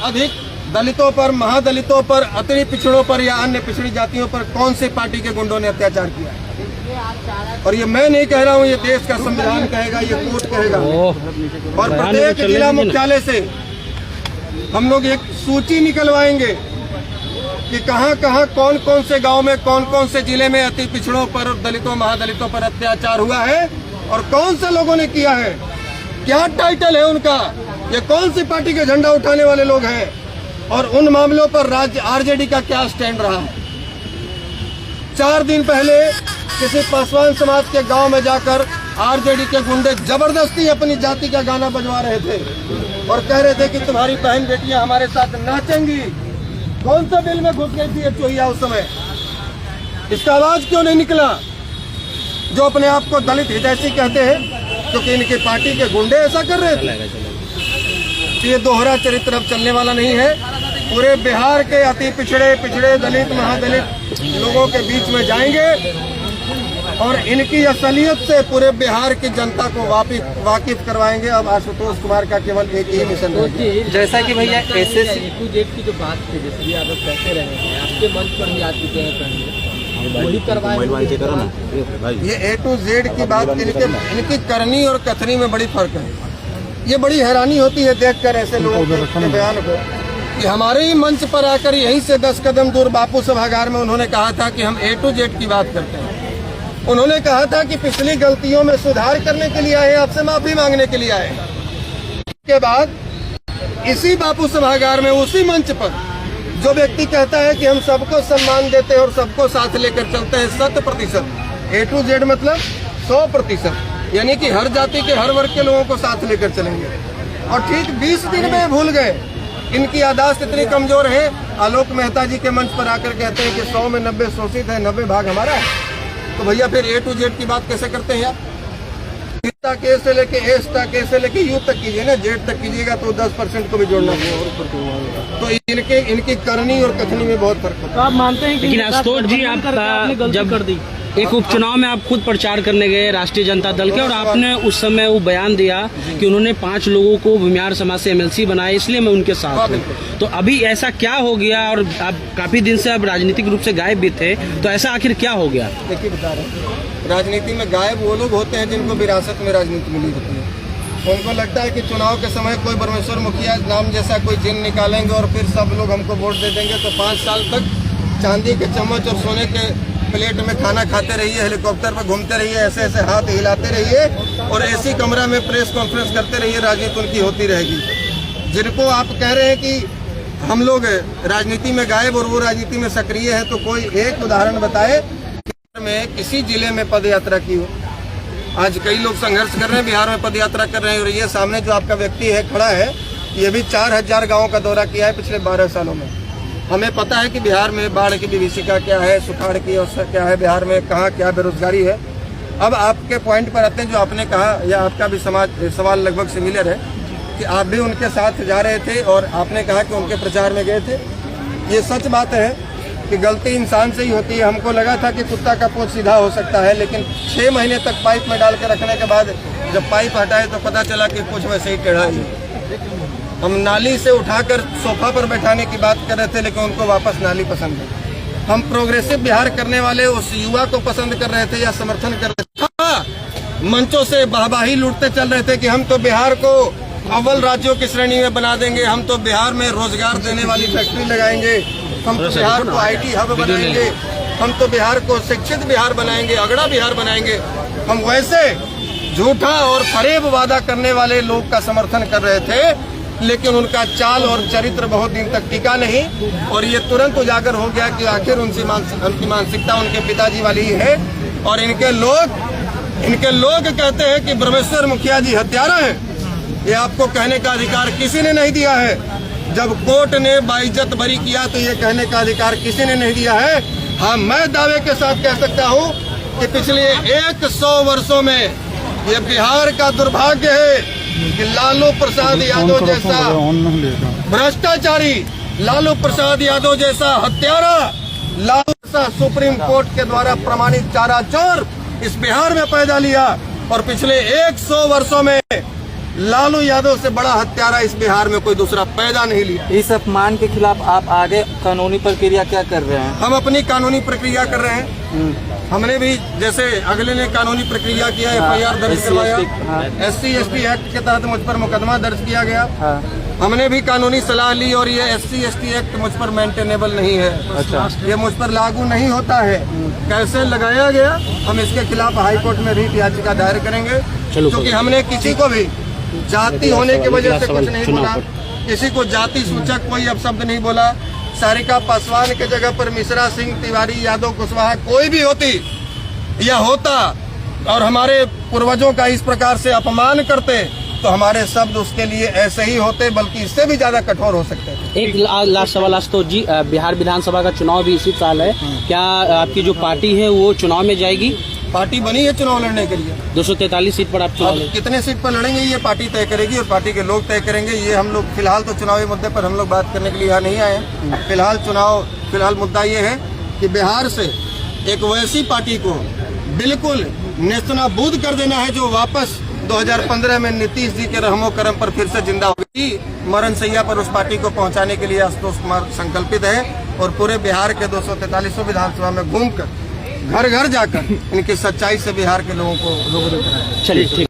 अधिक दलितों पर, महादलितों पर, अति पिछड़ों पर या अन्य पिछड़ी जातियों पर कौन सी पार्टी के गुंडों ने अत्याचार किया है? और ये मैं नहीं कह रहा हूँ, ये देश का संविधान कहेगा, ये कोर्ट कहेगा। और प्रत्येक जिला मुख्यालय से हम लोग एक सूची निकलवाएंगे कि कहाँ कहाँ कौन कौन से गांव में, कौन कौन से जिले में अति पिछड़ों पर, दलितों, महादलितों पर अत्याचार हुआ है और कौन से लोगों ने किया है, क्या टाइटल है उनका, ये कौन सी पार्टी के झंडा उठाने वाले लोग हैं और उन मामलों पर राज्य आरजेडी का क्या स्टैंड रहा है। 4 दिन पहले किसी पासवान समाज के गांव में जाकर आरजेडी के गुंडे जबरदस्ती अपनी जाति का गाना बजवा रहे थे और कह रहे थे कि तुम्हारी बहन बेटियां हमारे साथ नाचेंगी। कौन सा बिल में घुस गई थी ये चोहिया उस समय? इसका आवाज क्यों नहीं निकला? जो अपने आप को दलित हितैषी कहते हैं क्योंकि इनकी पार्टी के गुंडे ऐसा कर रहे थे। ये दोहरा चरित्र अब चलने वाला नहीं है। पूरे बिहार के अति पिछड़े दलित, महादलित लोगों के बीच में जाएंगे और इनकी असलियत से पूरे बिहार की जनता को वाकिफ करवाएंगे। अब आशुतोष कुमार का केवल एक ही मिशन है। जैसा कि भैया एसएससी की जो बात थी, जैसे आप कहते रहे हैं, आपके मंच पर भी आ चुके हैं, वही करवाएं। ये A to Z की बात इनकी करनी और कथनी में बड़ी फर्क है। ये बड़ी हैरानी होती है देखकर ऐसे लोगों के बयान को कि हमारे ही मंच पर आकर यहीं से 10 कदम दूर बापू सभागार में उन्होंने कहा था कि हम A to Z की बात करते हैं। उन्होंने कहा था कि पिछली गलतियों में सुधार करने के लिए आए, आपसे माफी मांगने के लिए आए। के बाद इसी बापू सभागार में, उसी मंच पर जो व्यक्ति कहता है कि हम सबको सम्मान देते हैं और सबको साथ लेकर चलते हैं 100%, A to Z मतलब 100%, यानी कि हर जाति के, हर वर्ग के लोगों को साथ लेकर चलेंगे। और ठीक 20 दिन में भूल गए। इनकी याददाश्त इतनी कमजोर है। आलोक मेहता जी के मंच पर आकर कहते हैं कि 100 में 90 शोषित है, 90 भाग हमारा है। तो भैया फिर A to Z की बात कैसे करते हैं आप? के से लेके से लेके यू तक कीजिए ना, जेड तक कीजिएगा तो 10% को भी जोड़ना है। तो इनकी करनी और कथनी में बहुत फर्क होता है। तो आप मानते हैं कि लेकिन आशुतोष जी, आप जब कर दी एक उपचुनाव में आप खुद प्रचार करने गए राष्ट्रीय जनता दल के, और आपने उस समय वो बयान दिया कि उन्होंने 5 लोगों को भूमिहार समाज से MLC बनाया, इसलिए मैं उनके साथ हूँ। तो अभी ऐसा क्या हो गया? और आप काफी दिन से अब राजनीतिक रूप से गायब भी थे, तो ऐसा आखिर क्या हो गया? देखिए, बता रहे हैं, राजनीति में गायब वो लोग होते हैं जिनको विरासत में राजनीति मिली होती है। उनको लगता है कि चुनाव के समय कोई परमेश्वर मुखिया नाम जैसा कोई चिन्ह निकालेंगे और फिर सब लोग हमको वोट दे देंगे, तो 5 साल तक चांदी के चम्मच और सोने के प्लेट में खाना खाते रहिए, हेलीकॉप्टर पर घूमते रहिए, ऐसे ऐसे हाथ हिलाते रहिए और ऐसी कमरा में प्रेस कॉन्फ्रेंस करते रहिए, राजनीति उनकी होती रहेगी। जिनको आप कह रहे हैं कि हम लोग राजनीति में गायब और वो राजनीति में सक्रिय है, तो कोई एक उदाहरण बताए में किसी जिले में पद यात्रा की हो। आज कई लोग संघर्ष कर रहे हैं, बिहार में पद यात्रा कर रहे हैं, और ये सामने जो आपका व्यक्ति है खड़ा है, ये भी 4000 गाँव का दौरा किया है पिछले 12 सालों में। हमें पता है कि बिहार में बाढ़ की विभीषिका क्या है, सुखाड़ की अवस्था क्या है, बिहार में कहाँ क्या बेरोजगारी है। अब आपके पॉइंट पर आते हैं, जो आपने कहा, या आपका भी सवाल लगभग सिमिलर है कि आप भी उनके साथ जा रहे थे और आपने कहा कि उनके प्रचार में गए थे। ये सच बात है कि गलती इंसान से ही होती है। हमको लगा था कि कुत्ता का पोंछ सीधा हो सकता है, लेकिन 6 महीने तक पाइप में डाल के रखने के बाद जब पाइप हटाए तो पता चला कि कुछ वैसे ही टेढ़ा है। हम नाली से उठाकर सोफा पर बैठाने की बात कर रहे थे, लेकिन उनको वापस नाली पसंद है। हम प्रोग्रेसिव बिहार करने वाले उस युवा को पसंद कर रहे थे या समर्थन कर रहे थे। मंचों से वाहवाही लूटते चल रहे थे कि हम तो बिहार को अव्वल राज्यों की श्रेणी में बना देंगे, हम तो बिहार में रोजगार देने वाली फैक्ट्री लगाएंगे, हम तो बिहार को IT हब बनाएंगे, हम तो बिहार को शिक्षित बिहार बनाएंगे, अगड़ा बिहार बनाएंगे। हम वैसे झूठा और फरेब वादा करने वाले लोग का समर्थन कर रहे थे, लेकिन उनका चाल और चरित्र बहुत दिन तक टिका नहीं और ये तुरंत उजागर हो गया कि आखिर उनकी मानसिकता उनके पिताजी वाली ही है। और इनके लोग कहते हैं कि ब्रह्मेश्वर मुखिया जी हत्यारा हैं। ये आपको कहने का अधिकार किसी ने नहीं दिया है। जब कोर्ट ने बाइज्जत बरी किया तो ये कहने का अधिकार किसी ने नहीं दिया है। हाँ, मैं दावे के साथ कह सकता हूँ कि पिछले 100 वर्षों में ये बिहार का दुर्भाग्य है कि लालू प्रसाद यादव जैसा भ्रष्टाचारी, लालू प्रसाद यादव जैसा हत्यारा, लालू जैसा सुप्रीम कोर्ट के द्वारा प्रमाणित चारा चोर इस बिहार में पैदा लिया। और पिछले 100 वर्षों में लालू यादव से बड़ा हत्यारा इस बिहार में कोई दूसरा पैदा नहीं लिया। इस अपमान के खिलाफ आप आगे कानूनी प्रक्रिया क्या कर रहे हैं? हम अपनी कानूनी प्रक्रिया कर रहे हैं। हमने भी जैसे अगले ने कानूनी प्रक्रिया किया, FIR दर्ज करवाया, SC/ST एक्ट के तहत मुझ पर मुकदमा दर्ज किया गया। हमने भी कानूनी सलाह ली और ये SC/ST एक्ट मुझ पर मेंटेनेबल नहीं है। अच्छा। ये मुझ पर लागू नहीं होता है। कैसे लगाया गया, हम इसके खिलाफ हाईकोर्ट में भी याचिका दायर करेंगे, क्योंकि हमने किसी को भी जाति होने की वजह से कुछ नहीं बोला, किसी को जाति सूचक कोई अपशब्द नहीं बोला। सारिका पासवान के जगह पर मिश्रा सिंह, तिवारी, यादव, कुशवाहा कोई भी होती या होता और हमारे पूर्वजों का इस प्रकार से अपमान करते तो हमारे शब्द उसके लिए ऐसे ही होते, बल्कि इससे भी ज्यादा कठोर हो सकते थे। एक लास्ट सवाल आशुतोष जी, बिहार विधानसभा का चुनाव भी इसी साल है, क्या आपकी जो पार्टी है वो चुनाव में जाएगी? पार्टी बनी है चुनाव लड़ने के लिए। 243 सीट पर आप चुनाव अब कितने सीट पर लड़ेंगे ये पार्टी तय करेगी और पार्टी के लोग तय करेंगे। ये हम लोग फिलहाल तो चुनावी मुद्दे पर हम लोग बात करने के लिए यहाँ नहीं आए हैं। फिलहाल मुद्दा ये है कि बिहार से एक वैसी पार्टी को बिल्कुल नेस्तनाबूद कर देना है जो वापस 2015 में नीतीश जी के रहमो करम पर फिर से जिंदा होगी। मरण सैया पर उस पार्टी को पहुंचाने के लिए आशुतोष कुमार संकल्पित है और पूरे बिहार के 243 विधानसभा में घूमकर घर घर जाकर इनकी सच्चाई से बिहार के लोगों को रूबरू कराएंगे। चलिए ठीक।